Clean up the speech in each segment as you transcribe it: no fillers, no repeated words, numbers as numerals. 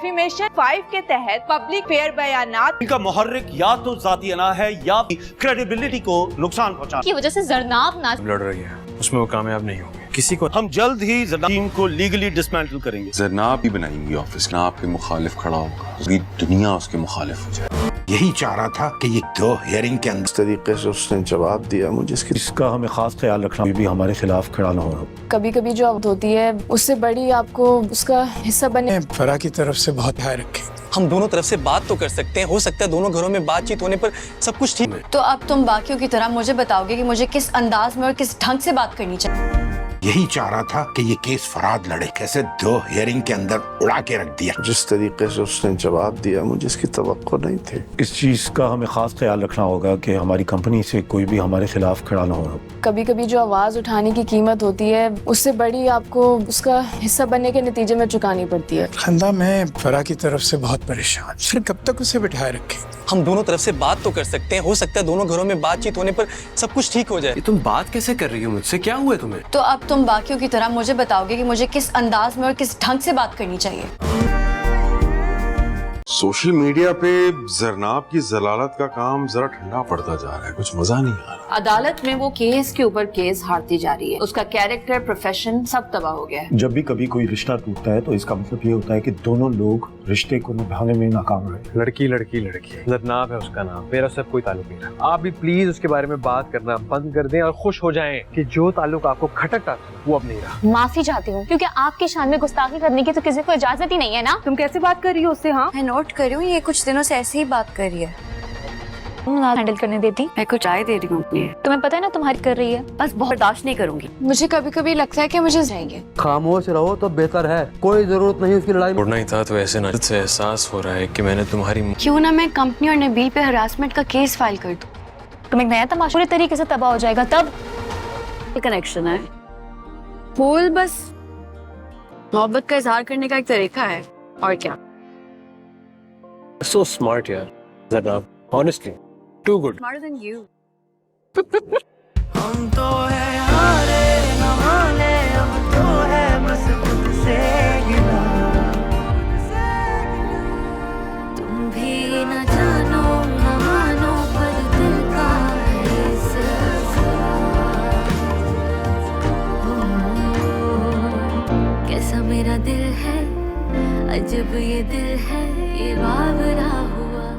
Defamation 5 के तहत public fair बयानात इनका मुहर्रिक या तो जाती अना है या क्रेडिबिलिटी को नुकसान पहुंचाना की वजह से जरनाब ना लड़ रही है, उसमें वो कामयाब नहीं होंगे। किसी को हम जल्द ही ज़रनाब टीम को लीगली डिसमेंटल करेंगे। जरनाब ही बनाएंगी ऑफिस, जरनाब के मुखालिफ खड़ा होगा, पूरी दुनिया उसके मुखालिफ हो जाए। यही चाह रहा था कि ये 2 हियरिंग के अंदर इस तरीके से उसने जवाब दिया मुझे, इसका हमें खास ख्याल रखना भी हमारे खिलाफ खड़ा ना हो। कभी कभी जो अब होती है उससे बड़ी आपको उसका हिस्सा बने। फरा की तरफ से बहुत ख्याल रखें। हम दोनों तरफ से बात तो कर सकते हैं, हो सकता है दोनों घरों में बातचीत होने पर सब कुछ ठीक है। तो अब तुम बाकियों की तरह मुझे बताओगे कि मुझे किस अंदाज में और किस ढंग से बात करनी चाहिए। यही चाह रहा था कि ये केस फराद लड़े, कैसे 2 हियरिंग के अंदर उड़ा के रख दिया। जिस तरीके से उसने जवाब दिया मुझे इसकी तवक्को नहीं थी। इस चीज़ का हमें खास ख्याल रखना होगा कि हमारी कंपनी से कोई भी हमारे खिलाफ खड़ा ना हो। कभी कभी जो आवाज उठाने की कीमत होती है उससे बड़ी आपको उसका हिस्सा बनने के नतीजे में चुकानी पड़ती है। खंदा, मैं फरा की तरफ से बहुत परेशान, फिर कब तक उसे बिठाए रखें। हम दोनों तरफ से बात तो कर सकते हैं, हो सकता है दोनों घरों में बातचीत होने पर सब कुछ ठीक हो जाए। तुम बात कैसे कर रही हो मुझसे? क्या हुआ तुम्हें? तो अब तुम बाकियों की तरह मुझे बताओगे कि मुझे किस अंदाज में और किस ढंग से बात करनी चाहिए। सोशल मीडिया पे जरनाब की जलालत का काम जरा ठंडा पड़ता जा रहा है, कुछ मजा नहीं आ रहा। अदालत में वो केस के ऊपर केस हारती जा रही है, उसका कैरेक्टर, प्रोफेशन सब तबाह हो गया है। जब भी कभी कोई रिश्ता टूटता है तो इसका मतलब ये होता है कि दोनों लोग रिश्ते को निभाने में नाकाम रहे। लड़की लड़की लड़की, जरनाब है उसका नाम, मेरा सब कोई ताल्लुक नहीं रहा। आप भी प्लीज उसके बारे में बात करना बंद कर दें और खुश हो जाएं कि जो ताल्लुक आपको खटकता था वो अब नहीं रहा। माफी चाहती हूँ क्योंकि आपकी शान में गुस्ताखी करने की तो किसी को इजाजत ही नहीं है ना। तुम कैसे बात कर रही हो उससे? हाँ, मैं नोट कर रही हूँ, ये कुछ दिनों से ऐसे ही बात कर रही है। हैंडल करने देती। मैं कुछ राय दे रही हूँ अपनी, तुम्हें पता है ना तुम्हारी कर रही है। बस बहुत बर्दाश्त नहीं करूंगी। मुझे कभी कभी लगता है कि मुझे जाएंगे। खामोश रहो तो बेहतर है, कोई जरूरत नहीं उसकी लड़ाई। छोड़ना ही था तो ऐसे ना से एहसास हो रहा है कि मैंने तुम्हारी क्यों ना मैं कंपनी और नबील पे हरासमेंट का केस फाइल कर दूं। तुम एक नया तमाशा पूरी तरीके से तबाह हो जाएगा तब। कनेक्शन है, बोल बस। मोहब्बत का इजहार करने का एक तरीका है, और क्या। सो स्मार्ट यार Zarnab, honestly too good. Smarter than you. हम तो है हारे न माने, अब तो है बस खुद से गिला। तुम भी न जानो न मानो पर दिल का है कैसा मेरा दिल है, अजब ये दिल है, ये बावरा हुआ।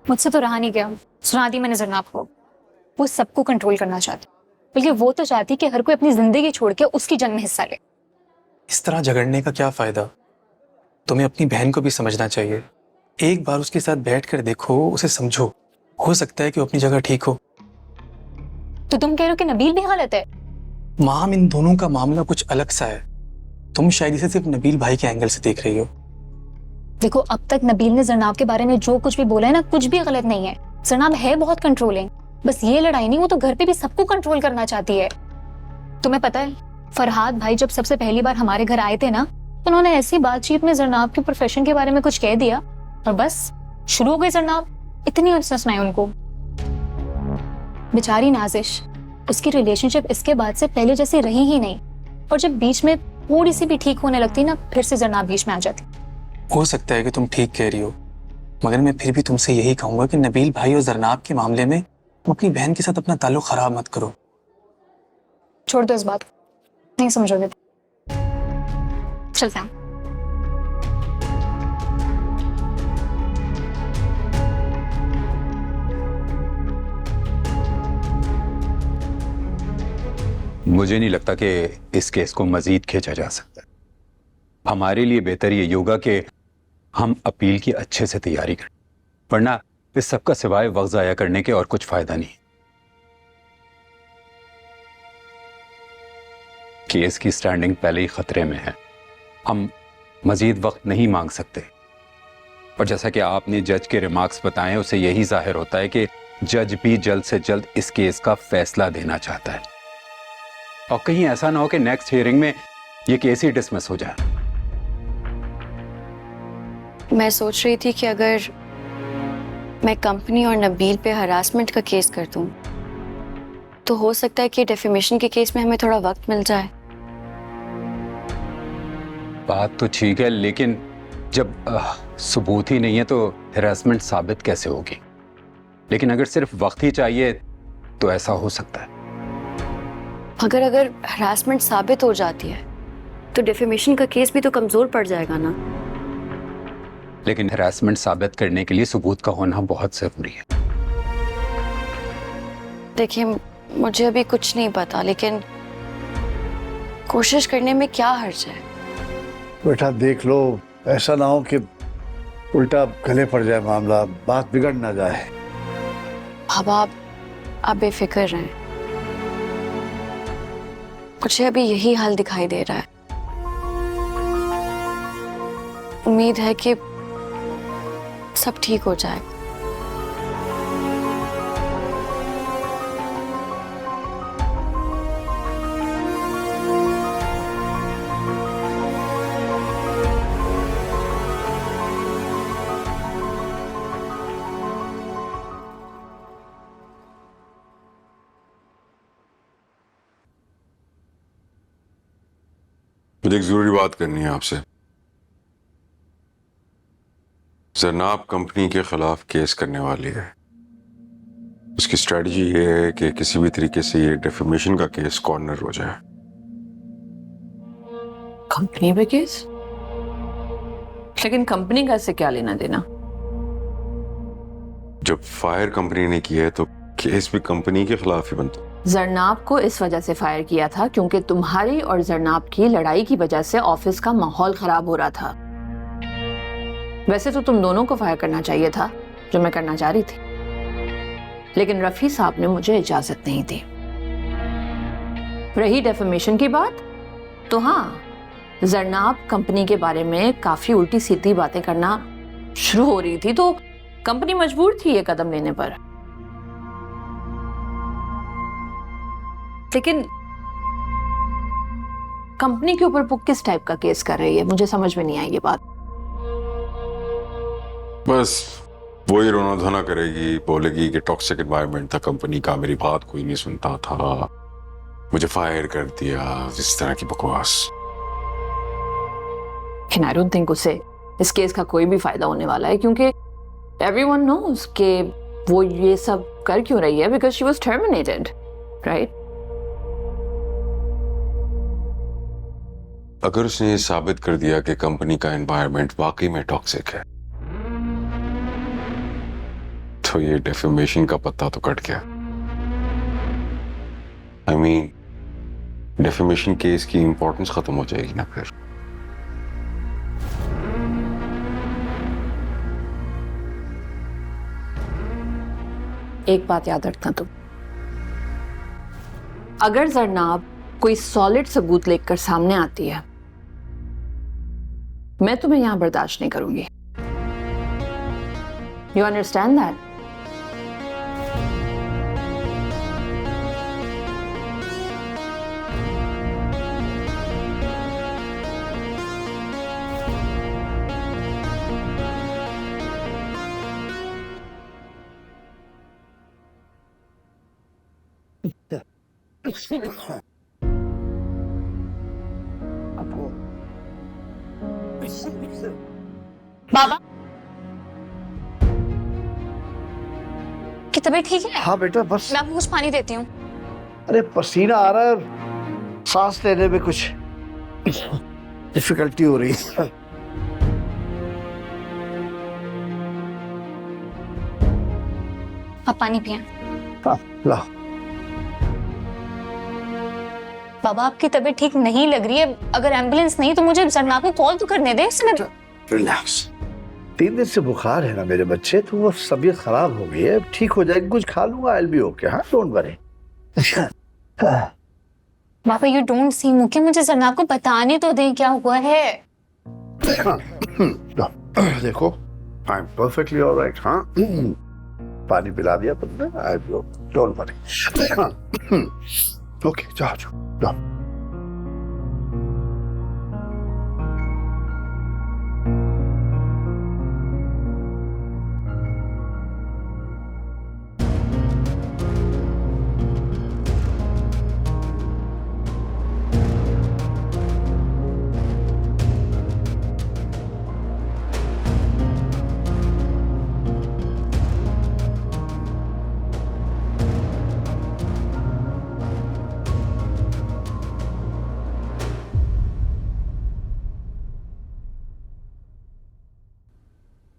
मुझसे तो रहा नहीं गया, सुना दी मैंने जरनाब को। वो सबको कंट्रोल करना चाहती, बल्कि वो तो चाहती कि हर कोई अपनी जिंदगी छोड़ के उसकी जंग में हिस्सा ले। इस तरह झगड़ने का क्या फायदा? तुम्हें अपनी बहन को भी समझना चाहिए। एक बार उसके साथ बैठ कर देखो, उसे समझो, हो सकता है कि वो अपनी जगह ठीक हो। तो तुम कह रहे हो कि नबील भी गलत है? माम, इन दोनों का मामला कुछ अलग सा है। तुम शायद इसे सिर्फ नबील भाई के एंगल से देख रही हो। देखो, अब तक नबील ने जरनाब के बारे में जो कुछ भी बोला है ना, कुछ भी गलत नहीं है। जरनाब है बहुत कंट्रोलिंग, बस ये लड़ाई नहीं, वो तो घर पे भी सबको कंट्रोल करना चाहती है। तुम्हें पता है, फरहाद भाई जब सबसे पहली बार हमारे घर आए थे ना, तो उन्होंने ऐसी बातचीत में जरनाब के प्रोफेशन के बारे में कुछ कह दिया और बस शुरू हो गई जरनाब। इतनी अफसोस सुनाई उनको। बेचारी नाजिश, उसकी रिलेशनशिप इसके बाद से पहले जैसी रही ही नहीं, और जब बीच में थोड़ी सी भी ठीक होने लगती ना, फिर से जरनाब बीच में आ जाती। हो सकता है कि तुम ठीक कह रही हो, मगर मैं फिर भी तुमसे यही कहूंगा कि नबील भाई और जरनाब के मामले में तुम अपनी बहन के साथ अपना ताल्लुक खराब मत करो। छोड़ दो इस बात, नहीं समझोगे। चलते हैं। मुझे नहीं लगता कि इस केस को मजीद खींचा जा सकता। हमारे लिए बेहतर ये होगा कि हम अपील की अच्छे से तैयारी करें, वरना इस सब का सिवाय वक्त ज़ाया करने के और कुछ फायदा नहीं। केस की स्टैंडिंग पहले ही खतरे में है, हम मजीद वक्त नहीं मांग सकते। और जैसा कि आपने जज के रिमार्क्स बताए, उसे यही जाहिर होता है कि जज भी जल्द से जल्द इस केस का फैसला देना चाहता है, और कहीं ऐसा ना हो कि नेक्स्ट हियरिंग में ये केस ही डिसमिस हो जाए। मैं सोच रही थी कि अगर मैं कंपनी और नबील पे हरासमेंट का केस कर दूं, तो हो सकता है कि डेफेमेशन के केस में हमें थोड़ा वक्त मिल जाए। बात तो ठीक है, लेकिन जब सबूत ही नहीं है तो हैरेसमेंट साबित कैसे होगी? लेकिन अगर सिर्फ वक्त ही चाहिए तो ऐसा हो सकता है। अगर हरासमेंट साबित हो जाती है तो डिफेमेशन का केस भी तो कमजोर पड़ जाएगा ना। लेकिन हैरेसमेंट साबित करने के लिए सबूत का होना बहुत जरूरी है। देखिए, मुझे अभी कुछ नहीं पता, लेकिन कोशिश करने में क्या हर्ज है। बेटा देख लो, ऐसा ना हो कि उल्टा गले पड़ जाए मामला, बात बिगड़ ना जाए। अब आप बेफिक्र रहें, मुझे अभी यही हाल दिखाई दे रहा है। उम्मीद है कि सब ठीक हो जाएगा। मुझे एक जरूरी बात करनी है आपसे। जरनाब कंपनी के खिलाफ केस करने वाली है। उसकी स्ट्रेटजी ये है कि किसी भी तरीके से ये डेफेमेशन का केस कॉर्नर हो जाए। कंपनी पे केस? लेकिन कंपनी का इससे क्या लेना देना? जब फायर कंपनी ने किया है तो केस भी कंपनी के खिलाफ ही बनता। जरनाब को इस वजह से फायर किया था क्योंकि तुम्हारी और जरनाब की लड़ाई की वजह से ऑफिस का माहौल खराब हो रहा था। वैसे तो तुम दोनों को फायर करना चाहिए था, जो मैं करना चाह रही थी, लेकिन रफी साहब ने मुझे इजाजत नहीं दी। रही डेफेमेशन की बात, तो हाँ, जरनाब कंपनी के बारे में काफी उल्टी सीधी बातें करना शुरू हो रही थी, तो कंपनी मजबूर थी ये कदम लेने पर। लेकिन कंपनी के ऊपर वो किस टाइप का केस कर रही है, मुझे समझ में नहीं आई ये बात। बस वही रोना धोना करेगी, बोलेगी कि टॉक्सिक एनवायरनमेंट था कंपनी का, मेरी बात कोई नहीं सुनता था, मुझे फायर कर दिया, इस तरह की बकवास। आई डोंट थिंक उसे इस केस का कोई भी फायदा होने वाला है, क्योंकि एवरीवन नोज कि वो ये सब कर क्यों रही है, because she was terminated, right? अगर उसने ये साबित कर दिया कि कंपनी का एनवायरनमेंट वाकई में टॉक्सिक है, तो ये डेफेमेशन का पत्ता तो कट गया। आई मीन, डेफेमेशन केस की इंपॉर्टेंस खत्म हो जाएगी ना फिर। एक बात याद रखना तुम, अगर जरनाब कोई सॉलिड सबूत लेकर सामने आती है, मैं तुम्हें यहां बर्दाश्त नहीं करूंगी। You understand that? बाबा की तबीयत ठीक है? हाँ बेटा, बस मैं आपको कुछ पानी देती हूँ। अरे पसीना आ रहा है, सांस लेने में कुछ डिफिकल्टी हो रही है। आप पानी पिए। हाँ, ला। बाबा आपकी तबीयत ठीक नहीं लग रही है, अगर एम्बुलेंस नहीं तो मुझे जरनाब को कॉल तो करने दे। रिलैक्स, 3 दिन से बुखार है ना मेरे बच्चे, तो वो तबीयत खराब हो गई है, ठीक हो जाएगी, कुछ खा लूंगा, आई विल बी ओके। हाँ, don't worry. Baba you don't seem okay, मुझे जरनाब को बताने तो दें क्या हुआ है। देखो, आई एम परफेक्टली ऑलराइट। हाँ, पानी पिला दिया तुमने, I will, don't worry. Okay, जाओ जाओ।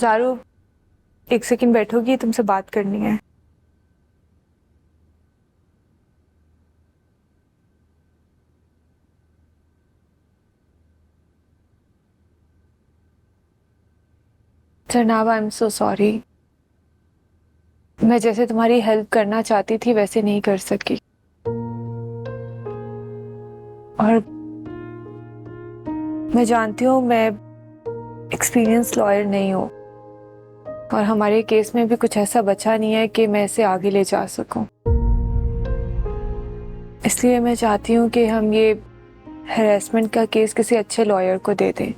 चारू, एक सेकंड बैठोगी, तुमसे बात करनी है। जनाब, आई एम सो सॉरी। मैं जैसे तुम्हारी हेल्प करना चाहती थी वैसे नहीं कर सकी, और मैं जानती हूँ मैं एक्सपीरियंस लॉयर नहीं हूँ, और हमारे केस में भी कुछ ऐसा बचा नहीं है कि मैं इसे आगे ले जा सकूं। इसलिए मैं चाहती हूँ कि हम ये हैरेसमेंट का केस किसी अच्छे लॉयर को दे दें,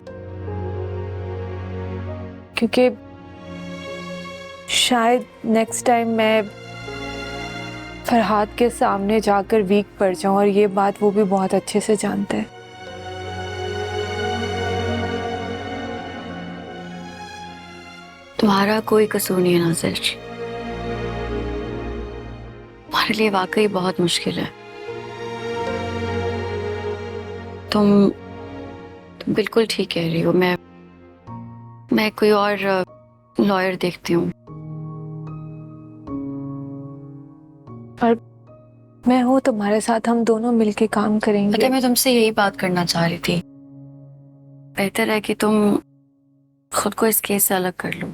क्योंकि शायद नेक्स्ट टाइम मैं फरहाद के सामने जाकर वीक पड़ जाऊं, और ये बात वो भी बहुत अच्छे से जानते हैं। तुम्हारा कोई कसूर नहीं है नाज़िर। तुम्हारे लिए वाकई बहुत मुश्किल है। तुम बिल्कुल ठीक कह रही हो। मैं कोई और लॉयर देखती हूँ। और मैं हूँ तुम्हारे साथ, हम दोनों मिलके काम करेंगे। पता है, मैं तुमसे यही बात करना चाह रही थी। बेहतर है कि तुम खुद को इस केस से अलग कर लो।